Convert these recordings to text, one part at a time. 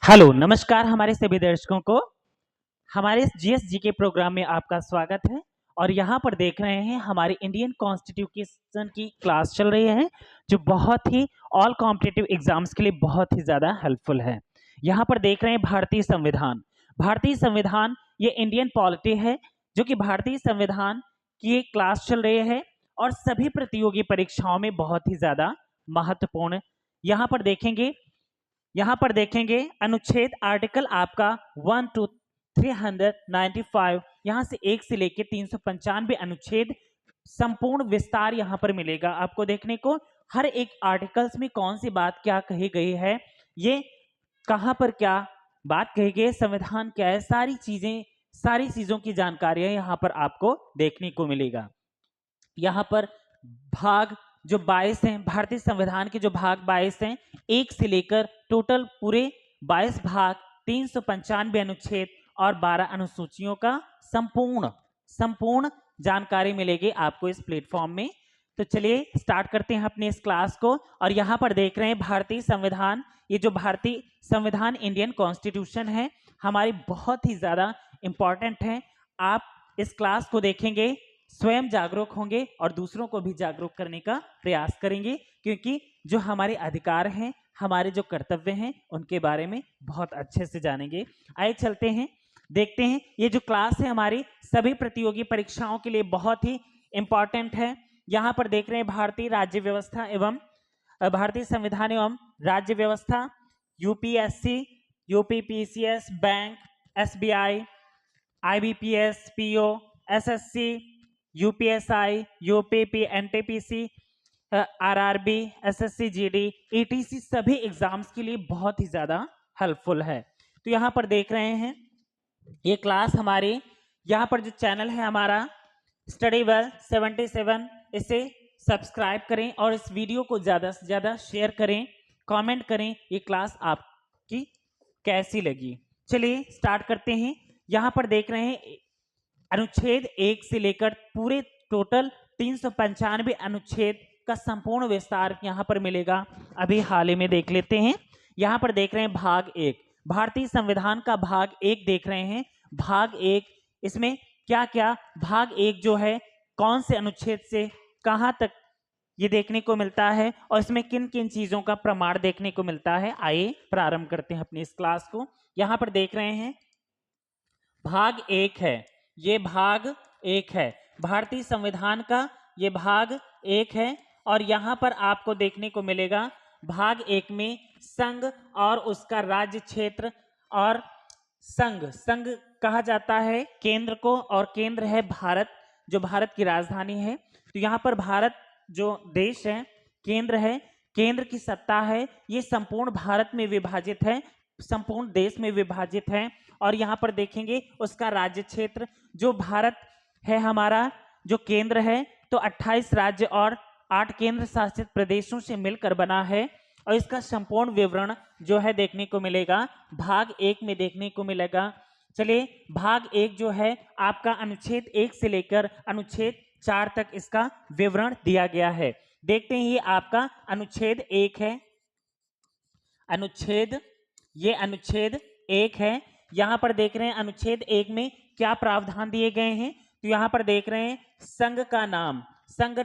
Hello, नमस्कार हमारे सभी दर्शकों को। हमारे इस जीएसजी के प्रोग्राम में आपका स्वागत है। और यहाँ पर देख रहे हैं हमारी इंडियन कॉन्स्टिट्यूशन की क्लास चल रही है, जो बहुत ही ऑल कॉम्पिटिटिव एग्जाम्स के लिए बहुत ही ज़्यादा हेल्पफुल है। यहाँ पर देख रहे हैं भारतीय संविधान। भारतीय संविधान ये इंडियन पॉलिटी है, जो कि भारतीय संविधान की एक क्लास चल रही है और सभी प्रतियोगी परीक्षाओं में बहुत ही ज़्यादा महत्वपूर्ण। यहाँ पर देखेंगे अनुच्छेद आर्टिकल आपका 1 to 395, यहाँ से 1 से लेकर 395 अनुच्छेद संपूर्ण विस्तार यहाँ पर मिलेगा आपको देखने को। हर एक आर्टिकल्स में कौन सी बात क्या कही गई है, ये कहाँ पर क्या बात कही गई है, संविधान क्या है, सारी चीजों की जानकारियां यहाँ पर आपको देखने को मिलेगा। यहाँ पर भाग जो 22 हैं, भारतीय संविधान के जो भाग 22 हैं, 1 से लेकर टोटल पूरे 22 भाग, 395 अनुच्छेद और 12 अनुसूचियों का संपूर्ण जानकारी मिलेगी आपको इस प्लेटफॉर्म में। तो चलिए स्टार्ट करते हैं अपने इस क्लास को। और यहाँ पर देख रहे हैं भारतीय संविधान, ये जो भारतीय संविधान इंडियन कॉन्स्टिट्यूशन है हमारी बहुत ही ज्यादा इंपॉर्टेंट है। आप इस क्लास को देखेंगे, स्वयं जागरूक होंगे और दूसरों को भी जागरूक करने का प्रयास करेंगे, क्योंकि जो हमारे अधिकार हैं, हमारे जो कर्तव्य हैं, उनके बारे में बहुत अच्छे से जानेंगे। आइए चलते हैं, देखते हैं। ये जो क्लास है हमारी सभी प्रतियोगी परीक्षाओं के लिए बहुत ही इंपॉर्टेंट है। यहाँ पर देख रहे हैं भारतीय राज्य व्यवस्था एवं भारतीय संविधान एवं राज्य व्यवस्था, UPSC, UPPCS, bank, SBI, IBPS, PO, SSC, UPSI, UPP, NTPC, RRB, SSC GD, etc सभी एग्जाम्स के लिए बहुत ही ज्यादा हेल्पफुल है। तो यहाँ पर देख रहे हैं ये क्लास हमारी, यहाँ पर जो चैनल है हमारा स्टडी वेल 77, इसे सब्सक्राइब करें और इस वीडियो को ज़्यादा से ज़्यादा शेयर करें, कमेंट करें ये क्लास आपकी कैसी लगी। चलिए स्टार्ट करते हैं। यहाँ पर देख रहे हैं अनुच्छेद 1 से लेकर पूरे टोटल 395 अनुच्छेद का संपूर्ण विस्तार यहाँ पर मिलेगा। अभी हाल ही में देख लेते हैं। यहाँ पर देख रहे हैं भाग 1, भारतीय संविधान का भाग 1 देख रहे हैं। भाग 1, इसमें क्या क्या, भाग 1 जो है कौन से अनुच्छेद से कहां तक ये देखने को मिलता है और इसमें किन किन चीजों का प्रमाण देखने को मिलता है। आइए प्रारंभ करते हैं अपनी इस क्लास को। यहाँ पर देख रहे हैं भाग 1 है, ये भाग 1 है भारतीय संविधान का, ये भाग 1 है। और यहाँ पर आपको देखने को मिलेगा भाग 1 में संघ और उसका राज्य क्षेत्र, और संघ कहा जाता है केंद्र को, और केंद्र है भारत, जो भारत की राजधानी है। तो यहाँ पर भारत जो देश है, केंद्र है, केंद्र की सत्ता है, ये संपूर्ण भारत में विभाजित है, संपूर्ण देश में विभाजित है। और यहाँ पर देखेंगे उसका राज्य क्षेत्र, जो भारत है हमारा, जो केंद्र है, तो 28 राज्य और 8 केंद्र शासित प्रदेशों से मिलकर बना है। और इसका संपूर्ण विवरण जो है देखने को मिलेगा भाग 1 में देखने को मिलेगा। चलिए भाग 1 जो है आपका अनुच्छेद 1 से लेकर अनुच्छेद 4 तक इसका विवरण दिया गया है। देखते हैं, ये आपका अनुच्छेद 1 है, ये अनुच्छेद 1 है। यहाँ पर देख रहे हैं अनुच्छेद 1 में क्या प्रावधान दिए गए हैं। तो यहाँ पर देख रहे हैं संघ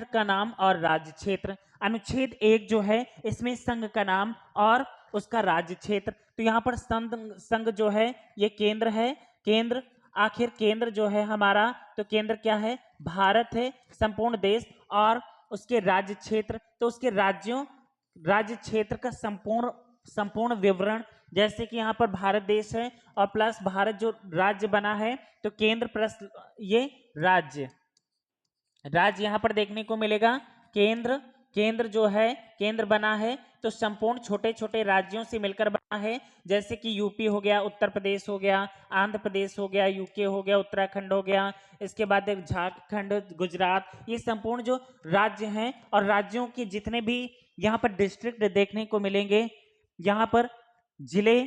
का नाम और राज्य क्षेत्र। अनुच्छेद 1 जो है इसमें संघ का नाम और उसका राज्य क्षेत्र। तो यहाँ पर संघ जो है ये केंद्र है, केंद्र, आखिर केंद्र जो है हमारा, तो केंद्र क्या है, भारत है, संपूर्ण देश, और उसके राज्य क्षेत्र, तो उसके राज्य क्षेत्र का संपूर्ण विवरण, जैसे कि यहाँ पर भारत देश है और प्लस भारत जो राज्य बना है, तो केंद्र प्लस ये राज्य यहाँ पर देखने को मिलेगा। केंद्र जो है केंद्र बना है, तो संपूर्ण छोटे छोटे राज्यों से मिलकर बना है, जैसे कि यूपी हो गया, उत्तर प्रदेश हो गया, आंध्र प्रदेश हो गया, यूके हो गया, उत्तराखंड हो गया, इसके बाद झारखंड, गुजरात, ये संपूर्ण जो राज्य हैं। और राज्यों के जितने भी यहाँ पर डिस्ट्रिक्ट देखने को मिलेंगे, यहाँ पर जिले,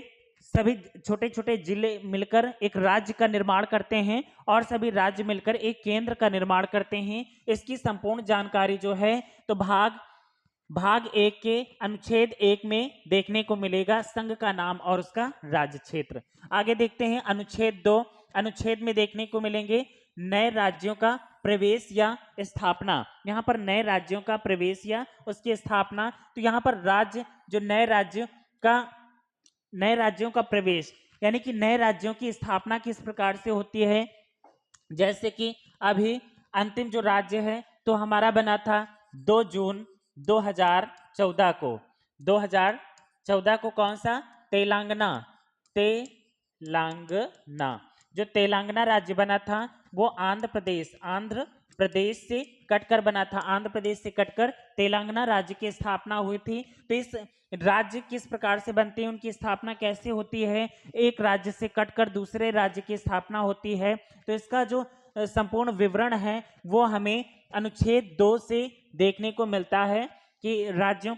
सभी छोटे छोटे जिले मिलकर एक राज्य का निर्माण करते हैं और सभी राज्य मिलकर एक केंद्र का निर्माण करते हैं। इसकी संपूर्ण जानकारी जो है, तो भाग भाग 1 के अनुच्छेद 1 में देखने को मिलेगा संघ का नाम और उसका राज्य क्षेत्र। आगे देखते हैं अनुच्छेद 2। अनुच्छेद में देखने को मिलेंगे नए राज्यों का प्रवेश या स्थापना। यहाँ पर नए राज्यों का प्रवेश या उसकी स्थापना। तो यहाँ पर राज्य जो नए राज्यों का प्रवेश यानी कि नए राज्यों की स्थापना किस प्रकार से होती है। जैसे कि अभी अंतिम जो राज्य है तो हमारा बना था 2 जून 2014 को। 2014 को कौन सा? तेलंगाना। जो तेलंगाना राज्य बना था वो आंध्र प्रदेश से कटकर बना था। आंध्र प्रदेश से कटकर तेलंगाना राज्य की स्थापना हुई थी। तो इस राज्य किस प्रकार से बनते हैं, उनकी स्थापना कैसे होती है, एक राज्य से कटकर दूसरे राज्य की स्थापना होती है। तो इसका जो संपूर्ण विवरण है वो हमें अनुच्छेद 2 से देखने को मिलता है कि राज्य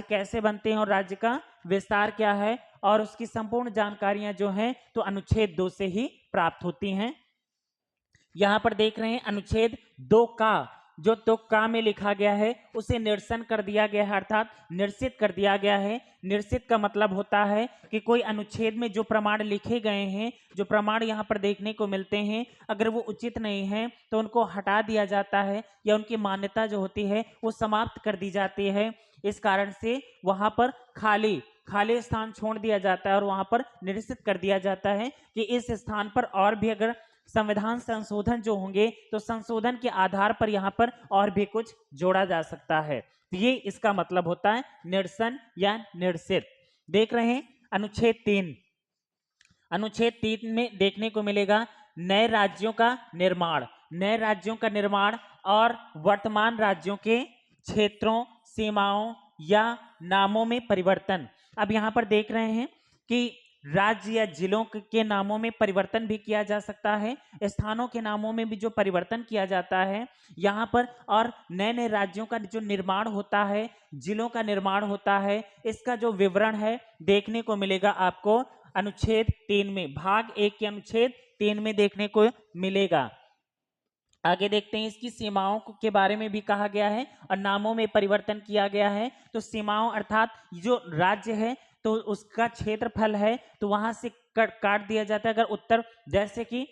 कैसे बनते हैं और राज्य का विस्तार क्या है, और उसकी संपूर्ण जानकारियां जो हैं तो अनुच्छेद 2 से ही प्राप्त होती हैं। यहां पर देख रहे हैं अनुच्छेद 2 का जो तो का में लिखा गया है उसे निरसन कर दिया गया है, अर्थात निरसित कर दिया गया है। निरसित का मतलब होता है कि कोई अनुच्छेद में जो प्रमाण लिखे गए हैं, जो प्रमाण यहाँ पर देखने को मिलते हैं, अगर वो उचित नहीं है तो उनको हटा दिया जाता है या उनकी मान्यता जो होती है वो समाप्त कर दी जाती है। इस कारण से वहां पर खाली स्थान छोड़ दिया जाता है और वहां पर निरसित कर दिया जाता है कि इस स्थान पर और भी अगर संविधान संशोधन जो होंगे तो संशोधन के आधार पर यहाँ पर और भी कुछ जोड़ा जा सकता है। ये इसका मतलब होता है निरसन या निरसित। देख रहे हैं अनुच्छेद 3। अनुच्छेद 3 में देखने को मिलेगा नए राज्यों का निर्माण और वर्तमान राज्यों के क्षेत्रों, सीमाओं या नामों में परिवर्तन। अब यहाँ पर देख रहे हैं कि राज्य या जिलों के नामों में परिवर्तन भी किया जा सकता है, स्थानों के नामों में भी जो परिवर्तन किया जाता है यहाँ पर, और नए नए राज्यों का जो निर्माण होता है, जिलों का निर्माण होता है, इसका जो विवरण है देखने को मिलेगा आपको अनुच्छेद 3 में, भाग 1 के अनुच्छेद 3 में देखने को मिलेगा। आगे देखते हैं इसकी सीमाओं के बारे में भी कहा गया है और नामों में परिवर्तन किया गया है। तो सीमाओं अर्थात जो राज्य है तो उसका क्षेत्रफल है तो वहां से काट दिया जाता है। अगर उत्तर, जैसे कि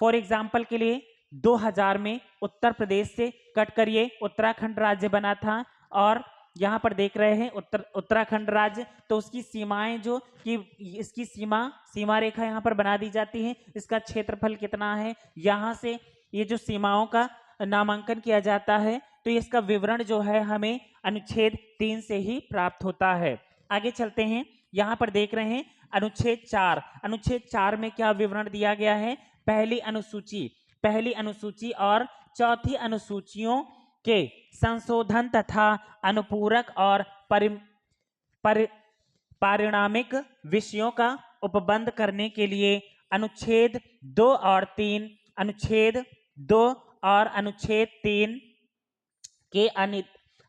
फॉर एग्जाम्पल के लिए 2000 में उत्तर प्रदेश से कटकर ये उत्तराखंड राज्य बना था, और यहाँ पर देख रहे हैं उत्तराखंड राज्य, तो उसकी सीमाएं जो कि इसकी सीमा रेखा यहाँ पर बना दी जाती है। इसका क्षेत्रफल कितना है, यहाँ से ये जो सीमाओं का नामांकन किया जाता है तो इसका विवरण जो है हमें अनुच्छेद 3 से ही प्राप्त होता है। आगे चलते हैं, यहाँ पर देख रहे हैं अनुच्छेद 4। अनुच्छेद 4 में क्या विवरण दिया गया है? पहली अनुसूची और चौथी अनुसूचियों के संशोधन तथा अनुपूरक और पारिणामिक विषयों का उपबंध करने के लिए अनुच्छेद 2 और 3 के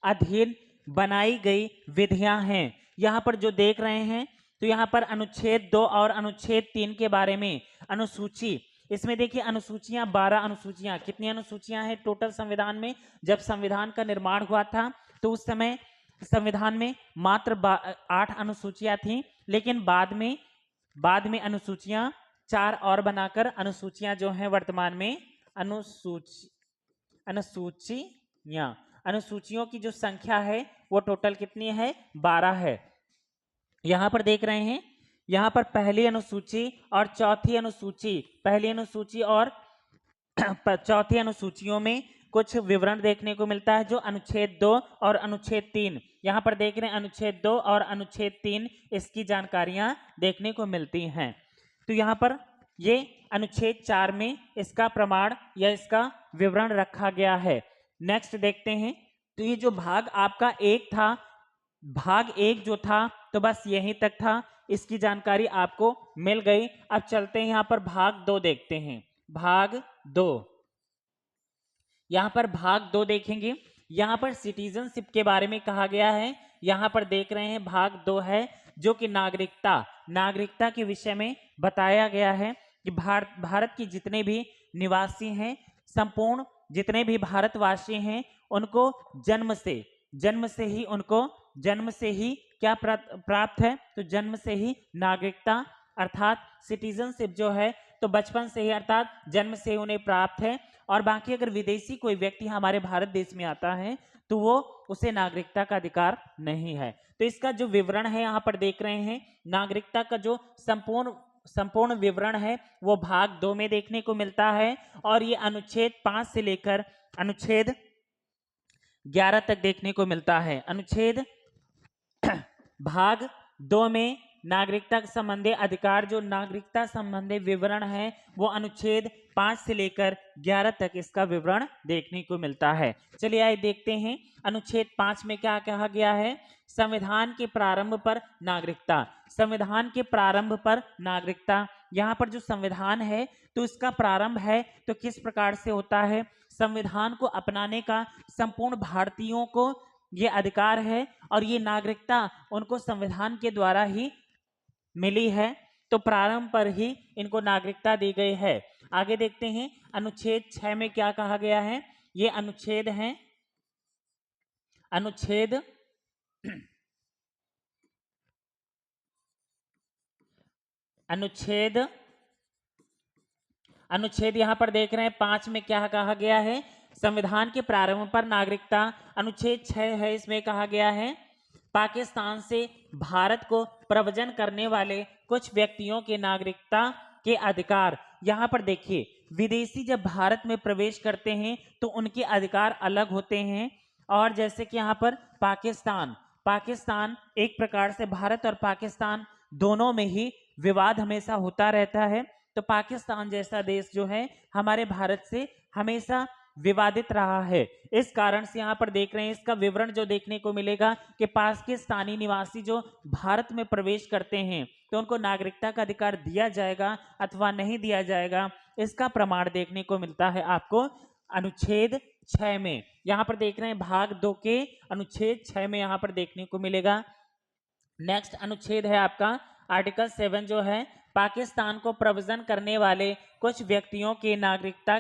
अधीन बनाई गई विधियां हैं। यहाँ पर जो देख रहे हैं तो यहाँ पर अनुच्छेद 2 और अनुच्छेद 3 के बारे में अनुसूची, इसमें देखिए अनुसूचियां 12 अनुसूचियां, कितनी अनुसूचियां हैं टोटल संविधान में? जब संविधान का निर्माण हुआ था तो उस समय संविधान में मात्र 8 अनुसूचियां थी, लेकिन बाद में अनुसूचियां 4 और बनाकर अनुसूचियां जो हैं वर्तमान में अनुसूचियों की जो संख्या है वो टोटल कितनी है? 12 है। यहां पर देख रहे हैं, यहां पर पहली अनुसूची और चौथी अनुसूचियों में कुछ विवरण देखने को मिलता है। जो अनुच्छेद 2 और अनुच्छेद 3, यहां पर देख रहे हैं अनुच्छेद 2 और अनुच्छेद 3, इसकी जानकारियां देखने को मिलती हैं। तो यहां पर ये अनुच्छेद 4 में इसका प्रमाण या इसका विवरण रखा गया है। नेक्स्ट देखते हैं, तो ये जो भाग आपका 1 था, भाग 1 जो था तो बस यहीं तक था, इसकी जानकारी आपको मिल गई। अब चलते हैं यहाँ पर भाग 2 देखते हैं। भाग 2, यहाँ पर भाग 2 देखेंगे, यहाँ पर सिटीजनशिप के बारे में कहा गया है। यहाँ पर देख रहे हैं भाग 2 है जो कि नागरिकता के विषय में बताया गया है कि भारत के जितने भी निवासी हैं, संपूर्ण जितने भी भारतवासी हैं, उनको जन्म से जन्म से ही उनको जन्म से ही क्या प्राप्त है, तो जन्म से ही नागरिकता अर्थात सिटीजनशिप जो है तो बचपन से ही अर्थात जन्म से उन्हें प्राप्त है। और बाकी अगर विदेशी कोई व्यक्ति हमारे भारत देश में आता है तो वो उसे नागरिकता का अधिकार नहीं है। तो इसका जो विवरण है यहाँ पर देख रहे हैं, नागरिकता का जो संपूर्ण विवरण है वो भाग 2 में देखने को मिलता है और ये अनुच्छेद 5 से लेकर अनुच्छेद 11 तक देखने को मिलता है। अनुच्छेद भाग 2 में नागरिकता संबंधी अधिकार, जो नागरिकता संबंधी विवरण है वो अनुच्छेद 5 से लेकर 11 तक इसका विवरण देखने को मिलता है। चलिए आइए देखते हैं अनुच्छेद 5 में क्या कहा गया है। संविधान के प्रारंभ पर नागरिकता, संविधान के प्रारंभ पर नागरिकता। यहाँ पर जो संविधान है तो इसका प्रारंभ है तो किस प्रकार से होता है, संविधान को अपनाने का संपूर्ण भारतीयों को ये अधिकार है और ये नागरिकता उनको संविधान के द्वारा ही मिली है, तो प्रारंभ पर ही इनको नागरिकता दी गई है। आगे देखते हैं अनुच्छेद 6 में क्या कहा गया है। ये अनुच्छेद है अनुच्छेद अनुच्छेद अनुच्छेद यहां पर देख रहे हैं 5 में क्या कहा गया है, संविधान के प्रारंभ पर नागरिकता। अनुच्छेद 6 है, इसमें कहा गया है पाकिस्तान से भारत को प्रव्रजन करने वाले कुछ व्यक्तियों के नागरिकता के अधिकार। यहाँ पर देखिए विदेशी जब भारत में प्रवेश करते हैं तो उनके अधिकार अलग होते हैं। और जैसे कि यहाँ पर पाकिस्तान एक प्रकार से भारत और पाकिस्तान दोनों में ही विवाद हमेशा होता रहता है। तो पाकिस्तान जैसा देश जो है हमारे भारत से हमेशा विवादित रहा है। इस कारण से यहाँ पर देख रहे हैं इसका विवरण जो देखने को मिलेगा कि पाकिस्तानी निवासी जो भारत में प्रवेश करते हैं तो उनको नागरिकता का अधिकार दिया जाएगा अथवा नहीं दिया जाएगा, इसका प्रमाण देखने को मिलता है आपको अनुच्छेद 6 में। यहाँ पर देख रहे हैं भाग 2 के अनुच्छेद 6 में यहाँ पर देखने को मिलेगा। नेक्स्ट अनुच्छेद है आपका आर्टिकल 7 जो है पाकिस्तान को प्रव्रजन करने वाले कुछ व्यक्तियों के नागरिकता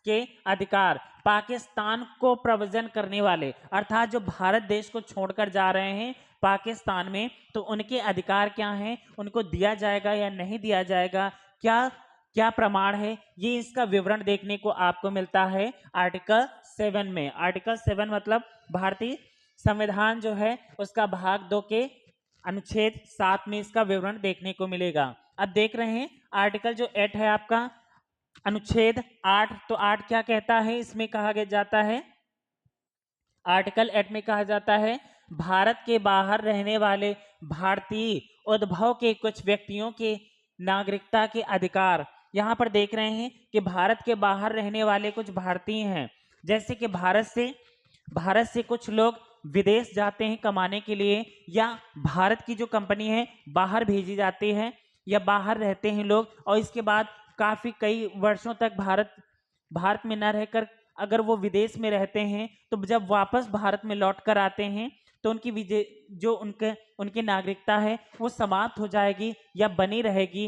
के अधिकार। पाकिस्तान को प्रव्रजन करने वाले अर्थात जो भारत देश को छोड़कर जा रहे हैं पाकिस्तान में, तो उनके अधिकार क्या हैं, उनको दिया जाएगा या नहीं दिया जाएगा, क्या क्या प्रमाण है, ये इसका विवरण देखने को आपको मिलता है आर्टिकल 7 में। आर्टिकल 7 मतलब भारतीय संविधान जो है उसका भाग 2 के अनुच्छेद 7 में इसका विवरण देखने को मिलेगा। अब देख रहे हैं आर्टिकल जो 8 है आपका अनुच्छेद 8, तो 8 क्या कहता है, इसमें कहा जाता है आर्टिकल 8 में कहा जाता है भारत के बाहर रहने वाले भारतीय उद्भव के कुछ व्यक्तियों के नागरिकता के अधिकार। यहाँ पर देख रहे हैं कि भारत के बाहर रहने वाले कुछ भारतीय हैं, जैसे कि भारत से कुछ लोग विदेश जाते हैं कमाने के लिए, या भारत की जो कंपनी है बाहर भेजी जाती है, या बाहर रहते हैं लोग और इसके बाद काफी कई वर्षों तक भारत में न रहकर अगर वो विदेश में रहते हैं तो जब वापस भारत में लौट कर आते हैं तो उनकी जो उनकी नागरिकता है वो समाप्त हो जाएगी या बनी रहेगी,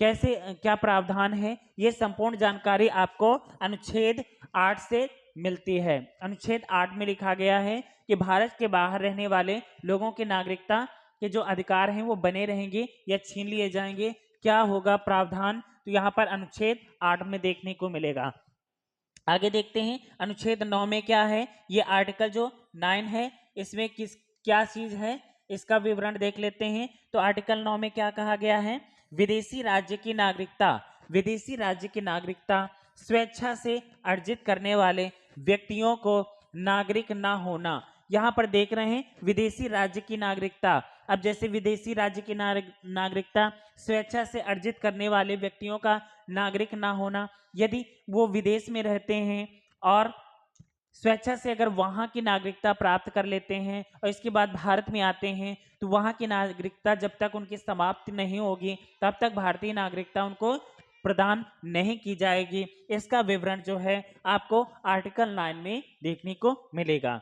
कैसे क्या प्रावधान है, ये संपूर्ण जानकारी आपको अनुच्छेद 8 से मिलती है। अनुच्छेद 8 में लिखा गया है कि भारत के बाहर रहने वाले लोगों की नागरिकता के जो अधिकार हैं वो बने रहेंगे या छीन लिए जाएंगे, क्या होगा प्रावधान, तो यहाँ पर अनुच्छेद 8 में देखने को मिलेगा। आगे देखते हैं अनुच्छेद 9 में क्या है, ये आर्टिकल जो 9 है इसमें क्या चीज है, इसका विवरण देख लेते हैं। तो आर्टिकल 9 में क्या कहा गया है, विदेशी राज्य की नागरिकता स्वेच्छा से अर्जित करने वाले व्यक्तियों को नागरिक ना होना। यहाँ पर देख रहे हैं विदेशी राज्य की नागरिकता। अब जैसे विदेशी राज्य की नागरिकता स्वेच्छा से अर्जित करने वाले व्यक्तियों का नागरिक ना होना, यदि वो विदेश में रहते हैं और स्वेच्छा से अगर वहाँ की नागरिकता प्राप्त कर लेते हैं और इसके बाद भारत में आते हैं तो वहाँ की नागरिकता जब तक उनकी समाप्ति नहीं होगी तब तक भारतीय नागरिकता उनको प्रदान नहीं की जाएगी। इसका विवरण जो है आपको आर्टिकल 9 में देखने को मिलेगा।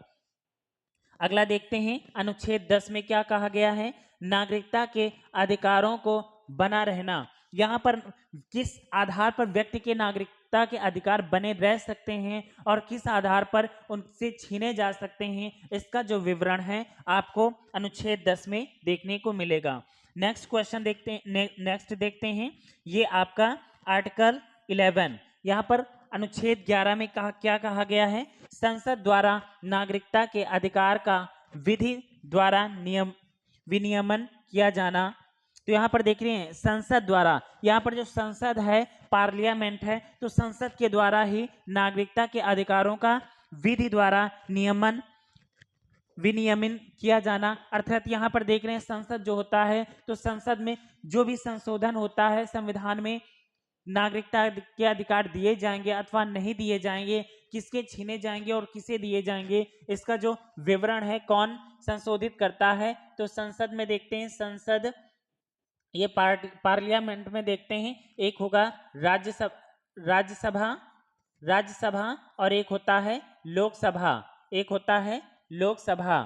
अगला देखते हैं अनुच्छेद 10 में क्या कहा गया है, नागरिकता के अधिकारों को बना रहना। यहाँ पर किस आधार पर व्यक्ति के नागरिकता के अधिकार बने रह सकते हैं और किस आधार पर उनसे छीने जा सकते हैं, इसका जो विवरण है आपको अनुच्छेद 10 में देखने को मिलेगा। नेक्स्ट क्वेश्चन देखते हैं, नेक्स्ट देखते हैं, ये आपका आर्टिकल 11। यहाँ पर अनुच्छेद 11 में क्या कहा गया है? संसद द्वारा नागरिकता के अधिकार का विधि द्वारा विनियमन किया जाना। तो यहाँ पर देख रहे हैं संसद द्वारा, यहाँ पर जो संसद है पार्लियामेंट है, तो संसद के द्वारा ही नागरिकता के अधिकारों का विधि द्वारा विनियमन किया जाना। अर्थात यहाँ पर देख रहे हैं संसद जो होता है, तो संसद में जो भी संशोधन होता है संविधान में, नागरिकता के अधिकार दिए जाएंगे अथवा नहीं दिए जाएंगे, किसके छीने जाएंगे और किसे दिए जाएंगे, इसका जो विवरण है कौन संशोधित करता है, तो संसद में देखते हैं। संसद ये पार्लियामेंट में देखते हैं, एक होगा राज्यसभा और एक होता है लोकसभा।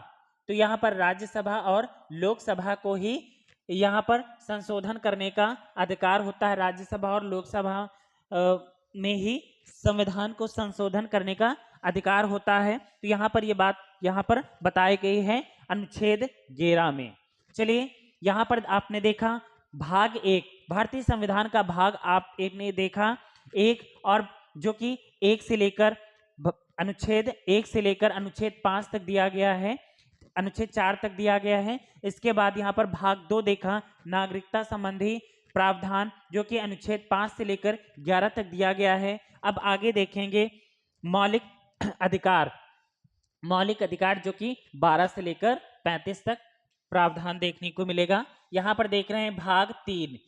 तो यहाँ पर राज्यसभा और लोकसभा को ही यहाँ पर संशोधन करने का अधिकार होता है। राज्यसभा और लोकसभा में ही संविधान को संशोधन करने का अधिकार होता है। तो यहाँ पर ये बात यहाँ पर बताई गई है अनुच्छेद 11 में। चलिए यहाँ पर आपने देखा भाग 1, भारतीय संविधान का भाग आप एक ने देखा, एक, और जो कि 1 से लेकर अनुच्छेद 1 से लेकर अनुच्छेद 5 तक दिया गया है, अनुच्छेद 4 तक दिया गया है। इसके बाद यहाँ पर भाग 2 देखा, नागरिकता संबंधी प्रावधान, जो कि अनुच्छेद 5 से लेकर 11 तक दिया गया है। अब आगे देखेंगे मौलिक अधिकार जो कि 12 से लेकर 35 तक प्रावधान देखने को मिलेगा। यहाँ पर देख रहे हैं भाग 3,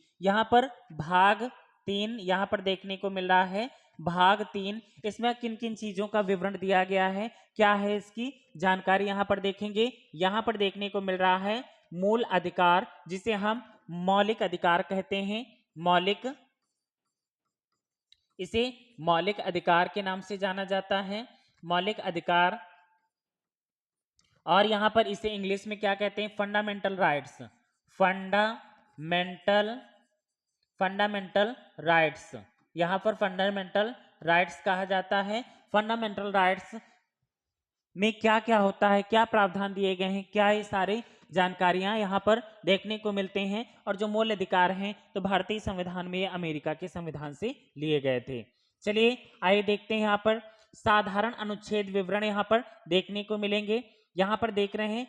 यहाँ पर देखने को मिल रहा है भाग 3। इसमें किन किन चीजों का विवरण दिया गया है, क्या है इसकी जानकारी यहाँ पर देखेंगे। यहाँ पर देखने को मिल रहा है मूल अधिकार, जिसे हम मौलिक अधिकार कहते हैं, इसे मौलिक अधिकार के नाम से जाना जाता है, मौलिक अधिकार। और यहाँ पर इसे इंग्लिश में क्या कहते हैं? फंडामेंटल राइट्स, फंडामेंटल राइट्स, यहाँ पर फंडामेंटल राइट्स कहा जाता है। फंडामेंटल राइट्स में क्या क्या होता है, क्या प्रावधान दिए गए हैं, क्या ये सारे जानकारियां यहाँ पर देखने को मिलते हैं। और जो मूल अधिकार हैं तो भारतीय संविधान में अमेरिका के संविधान से लिए गए थे। चलिए आइए देखते हैं, यहाँ पर साधारण अनुच्छेद विवरण यहाँ पर देखने को मिलेंगे। यहाँ पर देख रहे हैं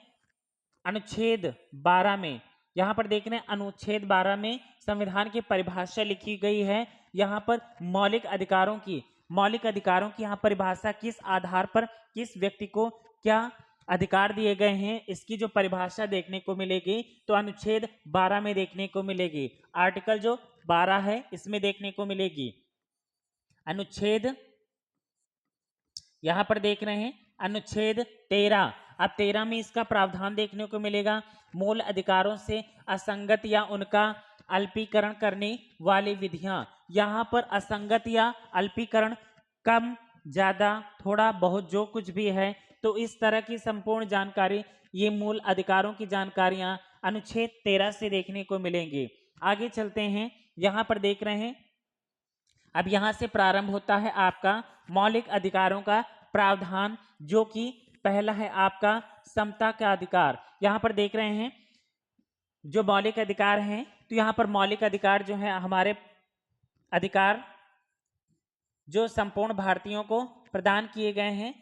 अनुच्छेद 12 में, यहाँ पर देख रहे हैं अनुच्छेद 12 में संविधान की परिभाषा लिखी गई है। यहाँ पर मौलिक अधिकारों की यहाँ परिभाषा, किस आधार पर किस व्यक्ति को क्या अधिकार दिए गए हैं, इसकी जो परिभाषा देखने को मिलेगी तो अनुच्छेद 12 में देखने को मिलेगी। आर्टिकल जो 12 है इसमें देखने को मिलेगी। अनुच्छेद यहाँ पर देख रहे हैं अनुच्छेद 13, अब 13 में इसका प्रावधान देखने को मिलेगा, मूल अधिकारों से असंगत या उनका अल्पीकरण करने वाली विधियां। यहाँ पर असंगत या अल्पीकरण, कम, ज्यादा, थोड़ा बहुत, जो कुछ भी है, तो इस तरह की संपूर्ण जानकारी, ये मूल अधिकारों की जानकारियां अनुच्छेद 13 से देखने को मिलेंगी। आगे चलते हैं, यहाँ पर देख रहे हैं अब यहाँ से प्रारंभ होता है आपका मौलिक अधिकारों का प्रावधान, जो कि पहला है आपका समता का अधिकार। यहाँ पर देख रहे हैं जो मौलिक अधिकार हैं, तो यहाँ पर मौलिक अधिकार जो है हमारे अधिकार जो संपूर्ण भारतीयों को प्रदान किए गए हैं,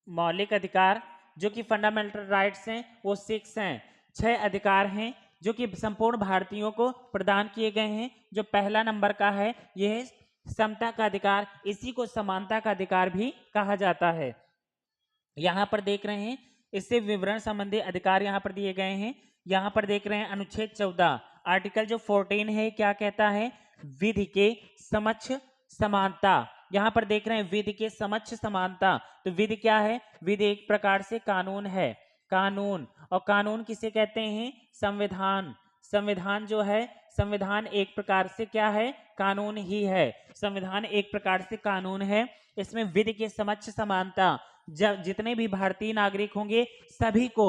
मौलिक अधिकार जो कि फंडामेंटल राइट्स हैं वो 6 हैं, 6 अधिकार हैं जो कि संपूर्ण भारतीयों को प्रदान किए गए हैं। जो पहला नंबर का है यह समता का अधिकार, इसी को समानता का अधिकार भी कहा जाता है। यहाँ पर देख रहे हैं इससे विवरण संबंधी अधिकार यहाँ पर दिए गए हैं। यहाँ पर देख रहे हैं अनुच्छेद 14 आर्टिकल जो 14 है क्या कहता है? विधि के समक्ष समानता। यहाँ पर देख रहे हैं विधि के समक्ष समानता, तो विधि क्या है? विधि एक प्रकार से कानून है, कानून। और कानून किसे कहते हैं? संविधान। संविधान जो है, संविधान एक प्रकार से क्या है? कानून ही है। संविधान एक प्रकार से कानून है। इसमें विधि के समक्ष समानता, जब जितने भी भारतीय नागरिक होंगे सभी को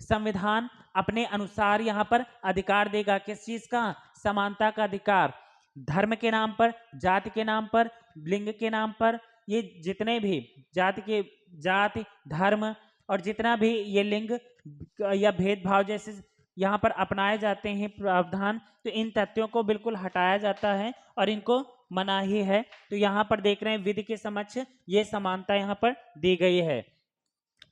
संविधान अपने अनुसार यहाँ पर अधिकार देगा। किस चीज का? समानता का अधिकार। धर्म के नाम पर, जाति के नाम पर, लिंग के नाम पर, ये जितने भी जाति धर्म और जितना भी ये लिंग या भेदभाव जैसे यहाँ पर अपनाए जाते हैं प्रावधान, तो इन तथ्यों को बिल्कुल हटाया जाता है और इनको मनाही है। तो यहाँ पर देख रहे हैं विधि के समक्ष ये समानता यहाँ पर दी गई है।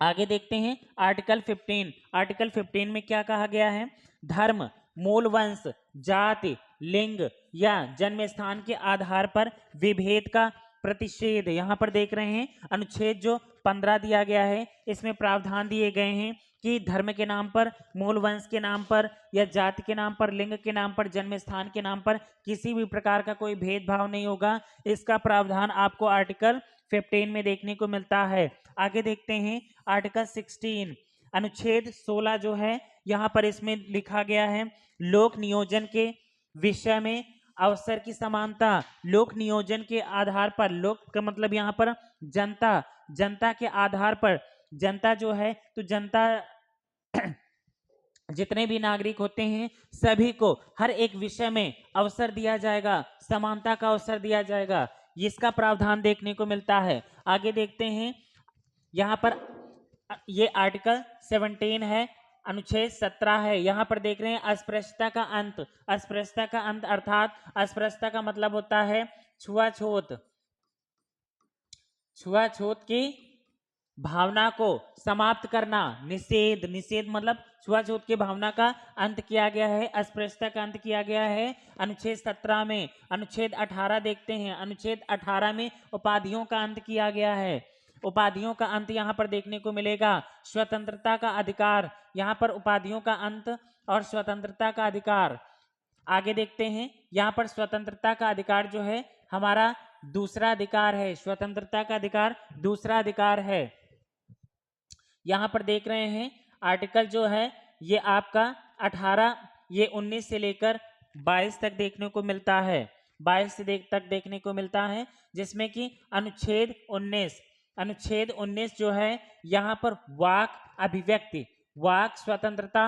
आगे देखते हैं आर्टिकल 15। आर्टिकल 15 में क्या कहा गया है? धर्म, मूल वंश, जाति, लिंग या जन्म स्थान के आधार पर विभेद का प्रतिषेध। यहाँ पर देख रहे हैं अनुच्छेद जो 15 दिया गया है, इसमें प्रावधान दिए गए हैं कि धर्म के नाम पर, मूल वंश के नाम पर या जाति के नाम पर, लिंग के नाम पर, जन्म स्थान के नाम पर किसी भी प्रकार का कोई भेदभाव नहीं होगा। इसका प्रावधान आपको आर्टिकल 15 में देखने को मिलता है। आगे देखते हैं आर्टिकल 16। अनुच्छेद 16 जो है यहाँ पर इसमें लिखा गया है लोक नियोजन के विषय में अवसर की समानता। लोक नियोजन के आधार पर, लोक का मतलब यहाँ पर जनता, जनता के आधार पर, जनता जो है तो जनता जितने भी नागरिक होते हैं सभी को हर एक विषय में अवसर दिया जाएगा, समानता का अवसर दिया जाएगा। इसका प्रावधान देखने को मिलता है। आगे देखते हैं यहाँ पर ये आर्टिकल 17 है, अनुच्छेद 17 है। यहाँ पर देख रहे हैं अस्पृश्यता का अंत। अस्पृश्यता का अंत अर्थात अस्पृश्यता का मतलब होता है छुआछूत। छुआछूत की भावना को समाप्त करना। निषेध, निषेध मतलब छुआछूत की भावना का अंत किया गया है, अस्पृश्यता का अंत किया गया है अनुच्छेद 17 में। अनुच्छेद 18 देखते हैं। अनुच्छेद 18 में उपाधियों का अंत किया गया है। उपाधियों का अंत यहाँ पर देखने को मिलेगा। स्वतंत्रता का अधिकार, यहाँ पर उपाधियों का अंत और स्वतंत्रता का अधिकार। आगे देखते हैं यहाँ पर स्वतंत्रता का अधिकार जो है हमारा दूसरा अधिकार है। स्वतंत्रता का अधिकार दूसरा अधिकार है। यहाँ पर देख रहे हैं आर्टिकल जो है ये आपका 18, ये 19 से लेकर 22 तक देखने को मिलता है। 22 से तक देखने को मिलता है, जिसमें कि अनुच्छेद 19 जो है यहाँ पर वाक अभिव्यक्ति, वाक स्वतंत्रता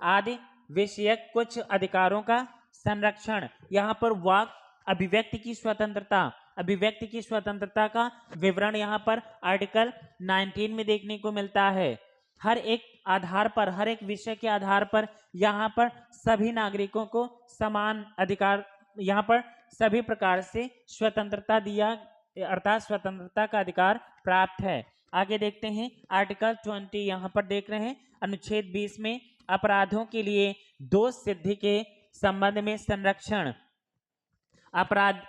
आदि विषयक कुछ अधिकारों का संरक्षण। यहाँ पर वाक अभिव्यक्ति की स्वतंत्रता, अभिव्यक्ति की स्वतंत्रता का विवरण यहाँ पर आर्टिकल 19 में देखने को मिलता है। हर एक आधार पर, हर एक विषय के आधार पर यहाँ पर सभी नागरिकों को समान अधिकार, यहाँ पर सभी प्रकार से स्वतंत्रता दिया, अर्थात स्वतंत्रता का अधिकार प्राप्त है। आगे देखते हैं आर्टिकल 20। यहाँ पर देख रहे हैं अनुच्छेद 20 में अपराधों के लिए दोष सिद्धि के संबंध में संरक्षण। अपराध,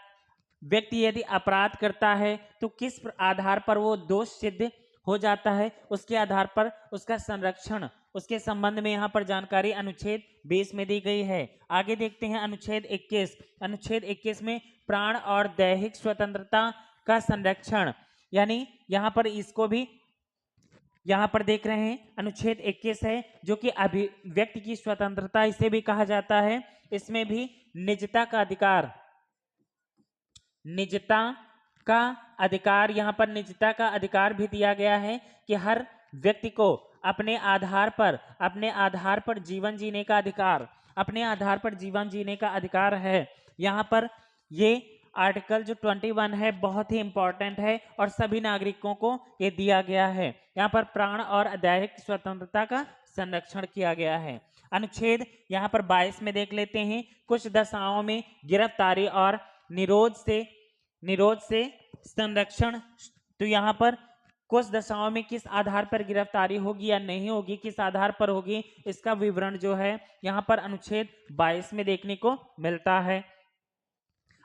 व्यक्ति यदि अपराध करता है तो किस आधार पर वो दोष सिद्ध हो जाता है, उसके आधार पर उसका संरक्षण, उसके संबंध में यहाँ पर जानकारी अनुच्छेद 20 में दी गई है। आगे देखते हैं अनुच्छेद 21। अनुच्छेद 21 में प्राण और दैहिक स्वतंत्रता का संरक्षण, यानी यहाँ पर इसको भी यहाँ पर देख रहे हैं अनुच्छेद 21 है जो कि अभिव्यक्ति की स्वतंत्रता इसे भी कहा जाता है। इसमें भी निजता का अधिकार, निजता का अधिकार, यहाँ पर निजता का अधिकार भी दिया गया है कि हर व्यक्ति को अपने आधार पर जीवन जीने का अधिकार, अपने आधार पर जीवन जीने का अधिकार है। यहाँ पर ये आर्टिकल जो 21 है बहुत ही इंपॉर्टेंट है और सभी नागरिकों को ये दिया गया है। यहाँ पर प्राण और दैहिक स्वतंत्रता का संरक्षण किया गया है। अनुच्छेद यहाँ पर 22 में देख लेते हैं, कुछ दशाओं में गिरफ्तारी और निरोध से संरक्षण। तो यहाँ पर कुछ दशाओं में किस आधार पर गिरफ्तारी होगी या नहीं होगी, किस आधार पर होगी, इसका विवरण जो है यहाँ पर अनुच्छेद 22 में देखने को मिलता है।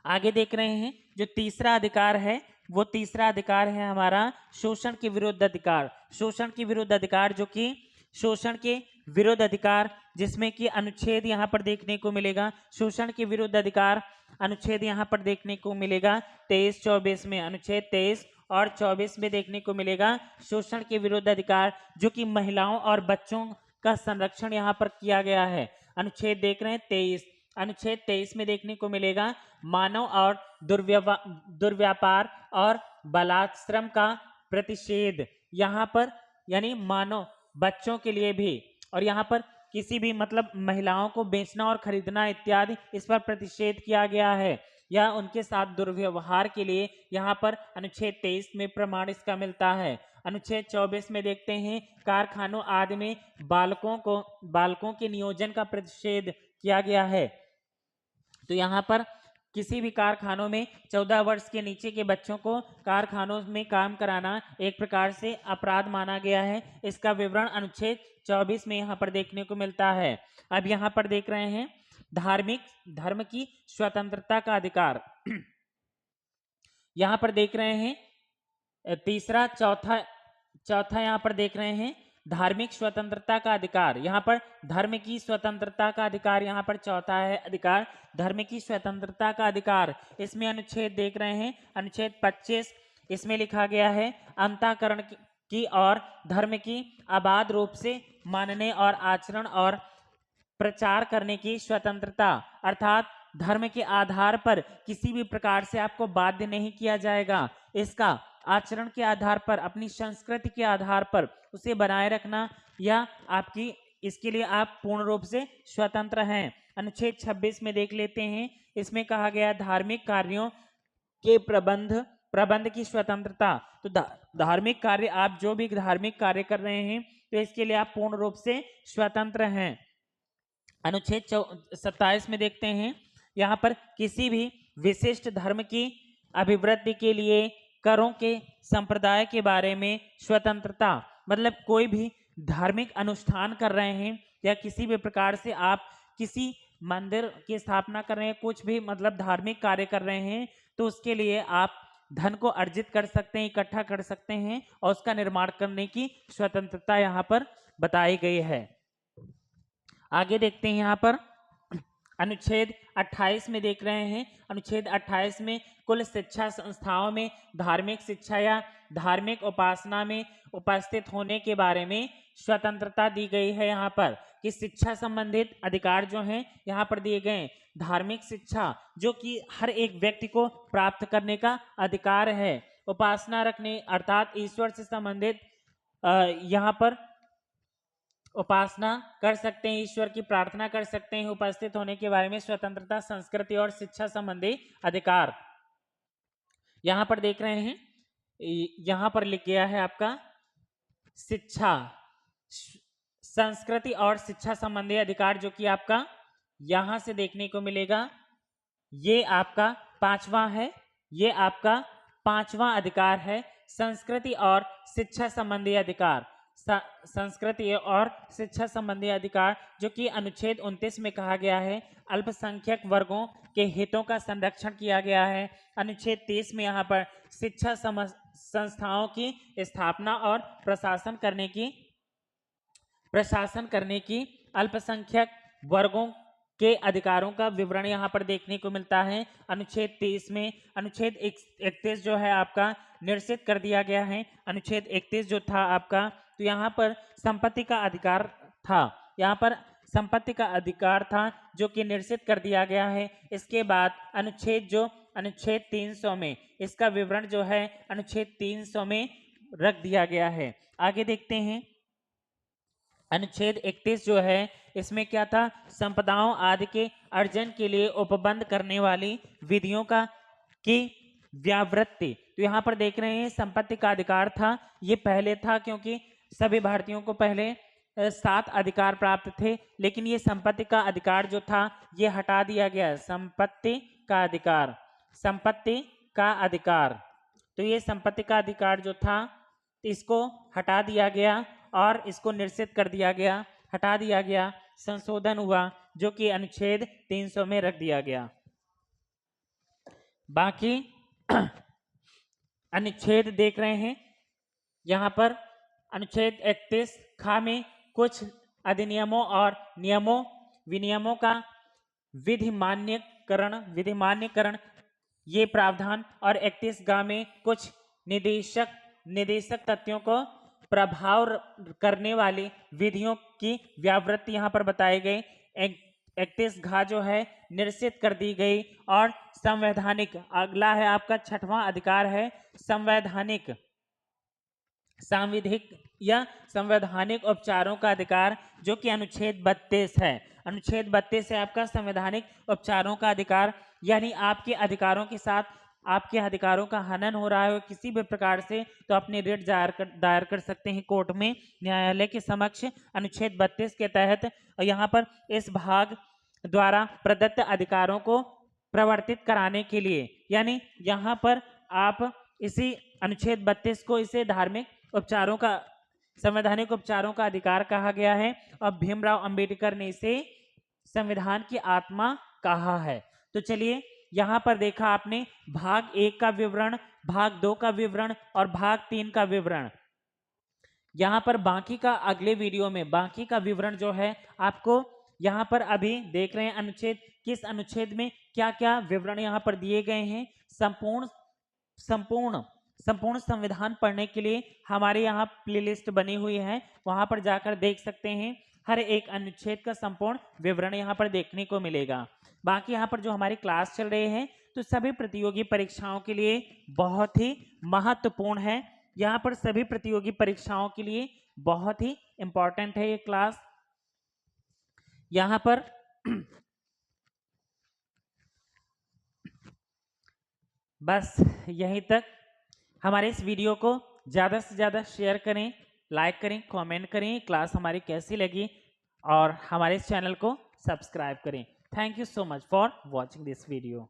आगे देख रहे हैं जो तीसरा अधिकार है, वो तीसरा अधिकार है हमारा शोषण के विरुद्ध अधिकार। शोषण के विरुद्ध अधिकार जो कि शोषण के विरुद्ध अधिकार, जिसमें कि अनुच्छेद यहाँ पर देखने को मिलेगा शोषण के विरुद्ध अधिकार। अनुच्छेद यहाँ पर देखने को मिलेगा 23-24 में, अनुच्छेद 23 और 24 में देखने को मिलेगा शोषण के विरुद्ध अधिकार, जो कि महिलाओं और बच्चों का संरक्षण यहाँ पर किया गया है। अनुच्छेद देख रहे हैं 23। अनुच्छेद 23 में देखने को मिलेगा मानव और दुर्व्यापार और बलात्श्रम का प्रतिषेध। यहाँ पर यानी मानव, बच्चों के लिए भी, और यहाँ पर किसी भी मतलब महिलाओं को बेचना और खरीदना इत्यादि इस पर प्रतिषेध किया गया है या उनके साथ दुर्व्यवहार के लिए यहाँ पर अनुच्छेद 23 में प्रमाण इसका मिलता है। अनुच्छेद 24 में देखते हैं कारखानों आदि में बालकों के नियोजन का प्रतिषेध किया गया है। तो यहाँ पर किसी भी कारखानों में 14 वर्ष के नीचे के बच्चों को कारखानों में काम कराना एक प्रकार से अपराध माना गया है। इसका विवरण अनुच्छेद 24 में यहाँ पर देखने को मिलता है। अब यहाँ पर देख रहे हैं धार्मिक धर्म की स्वतंत्रता का अधिकार। यहाँ पर देख रहे हैं तीसरा चौथा यहाँ पर देख रहे हैं धार्मिक स्वतंत्रता का अधिकार। यहाँ पर धर्म की स्वतंत्रता का अधिकार यहाँ पर चौथा है अधिकार, धर्म की स्वतंत्रता का अधिकार। इसमें अनुच्छेद देख रहे हैं अनुच्छेद 25, इसमें लिखा गया है अंतःकरण की और धर्म की अबाध रूप से मानने और आचरण और प्रचार करने की स्वतंत्रता, अर्थात धर्म के आधार पर किसी भी प्रकार से आपको बाध्य नहीं किया जाएगा। इसका आचरण के आधार पर, अपनी संस्कृति के आधार पर उसे बनाए रखना या आपकी इसके लिए आप पूर्ण रूप से स्वतंत्र हैं। अनुच्छेद 26 में देख लेते हैं, इसमें कहा गया धार्मिक कार्यों के प्रबंध की स्वतंत्रता। तो धार्मिक कार्य, आप जो भी धार्मिक कार्य कर रहे हैं तो इसके लिए आप पूर्ण रूप से स्वतंत्र हैं। अनुच्छेद 27 में देखते हैं यहाँ पर किसी भी विशिष्ट धर्म की अभिवृद्धि के लिए करों के संप्रदाय के बारे में स्वतंत्रता, मतलब कोई भी धार्मिक अनुष्ठान कर रहे हैं या किसी भी प्रकार से आप किसी मंदिर की स्थापना कर रहे हैं, कुछ भी मतलब धार्मिक कार्य कर रहे हैं, तो उसके लिए आप धन को अर्जित कर सकते हैं, इकट्ठा कर सकते हैं और उसका निर्माण करने की स्वतंत्रता यहाँ पर बताई गई है। आगे देखते हैं यहाँ पर अनुच्छेद 28 में देख रहे हैं, अनुच्छेद 28 में कुल शिक्षा संस्थाओं में धार्मिक शिक्षा या धार्मिक उपासना में उपस्थित होने के बारे में स्वतंत्रता दी गई है। यहाँ पर कि शिक्षा संबंधित अधिकार जो हैं यहाँ पर दिए गए। धार्मिक शिक्षा जो कि हर एक व्यक्ति को प्राप्त करने का अधिकार है। उपासना रखने अर्थात ईश्वर से संबंधित यहाँ पर उपासना कर सकते हैं, ईश्वर की प्रार्थना कर सकते हैं, उपस्थित होने के बारे में स्वतंत्रता, संस्कृति और शिक्षा संबंधी अधिकार। यहां पर देख रहे हैं, यहां पर लिख गया है आपका शिक्षा, संस्कृति और शिक्षा संबंधी अधिकार, जो कि आपका यहां से देखने को मिलेगा। ये आपका पांचवा है, ये आपका पांचवा अधिकार है, संस्कृति और शिक्षा संबंधी अधिकार। संस्कृति और शिक्षा संबंधी अधिकार जो कि अनुच्छेद 29 में कहा गया है, अल्पसंख्यक वर्गों के हितों का संरक्षण किया गया है। अनुच्छेद 30 में यहाँ पर शिक्षा संस्थाओं की स्थापना और प्रशासन करने की अल्पसंख्यक वर्गों के अधिकारों का विवरण यहाँ पर देखने को मिलता है। अनुच्छेद 30 में अनुच्छेद 31 जो है आपका निश्चित कर दिया गया है। अनुच्छेद 31 जो था आपका, तो यहाँ पर संपत्ति का अधिकार था, यहाँ पर संपत्ति का अधिकार था जो कि निश्चित कर दिया गया है। इसके बाद अनुच्छेद 300 में इसका विवरण जो है अनुच्छेद 300 में रख दिया गया है। आगे देखते हैं अनुच्छेद 31 जो है, इसमें क्या था, संपदाओं आदि के अर्जन के लिए उपबंध करने वाली विधियों की व्यावृत्ति। तो यहाँ पर देख रहे हैं संपत्ति का अधिकार था, ये पहले था क्योंकि सभी भारतीयों को पहले 7 अधिकार प्राप्त थे, लेकिन ये संपत्ति का अधिकार जो था ये हटा दिया गया। संपत्ति का अधिकार, तो ये संपत्ति का अधिकार जो था इसको हटा दिया गया और इसको निश्चित कर दिया गया, हटा दिया गया, संशोधन हुआ जो कि अनुच्छेद 300 में रख दिया गया। बाकी अनुच्छेद देख रहे हैं यहाँ पर अनुच्छेद 31 खा में कुछ अधिनियमों और विनियमों का विधिमान्यकरण ये प्रावधान और 31 गा में कुछ निदेशक तथ्यों को प्रभाव करने वाली विधियों की व्यावृत्ति यहाँ पर बताई गई। 31 घा जो है निश्चित कर दी गई। और संवैधानिक, अगला है आपका 6वां अधिकार है सांविधिक या संवैधानिक उपचारों का अधिकार, जो कि अनुच्छेद 32 है। अनुच्छेद 32 है आपका संवैधानिक उपचारों का अधिकार, यानी आपके अधिकारों के साथ आपके अधिकारों का हनन हो रहा है किसी भी प्रकार से, तो अपनी रिट दायर कर सकते हैं कोर्ट में, न्यायालय के समक्ष, अनुच्छेद 32 के तहत। और यहाँ पर इस भाग द्वारा प्रदत्त अधिकारों को प्रवर्तित कराने के लिए, यानी यहाँ पर आप इसी अनुच्छेद 32 को इसे धार्मिक उपचारों का, संवैधानिक उपचारों का अधिकार कहा गया है, और भीमराव अंबेडकर ने इसे संविधान की आत्मा कहा है। तो चलिए, यहाँ पर देखा आपने भाग 1 का विवरण, भाग 2 का विवरण और भाग 3 का विवरण। यहाँ पर बाकी का अगले वीडियो में बाकी का विवरण जो है आपको यहाँ पर अभी देख रहे हैं, अनुच्छेद किस अनुच्छेद में क्या क्या विवरण यहाँ पर दिए गए हैं। संपूर्ण संपूर्ण संपूर्ण संविधान पढ़ने के लिए हमारे यहाँ प्लेलिस्ट बनी हुई है, वहां पर जाकर देख सकते हैं। हर एक अनुच्छेद का संपूर्ण विवरण यहाँ पर देखने को मिलेगा। बाकी यहाँ पर जो हमारी क्लास चल रहे हैं, तो सभी प्रतियोगी परीक्षाओं के लिए बहुत ही महत्वपूर्ण है। यहाँ पर सभी प्रतियोगी परीक्षाओं के लिए बहुत ही इंपॉर्टेंट है ये क्लास। यहाँ पर बस यहीं तक। हमारे इस वीडियो को ज़्यादा से ज़्यादा शेयर करें, लाइक करें, कमेंट करें, क्लास हमारी कैसी लगी, और हमारे इस चैनल को सब्सक्राइब करें। Thank you so much for watching this video.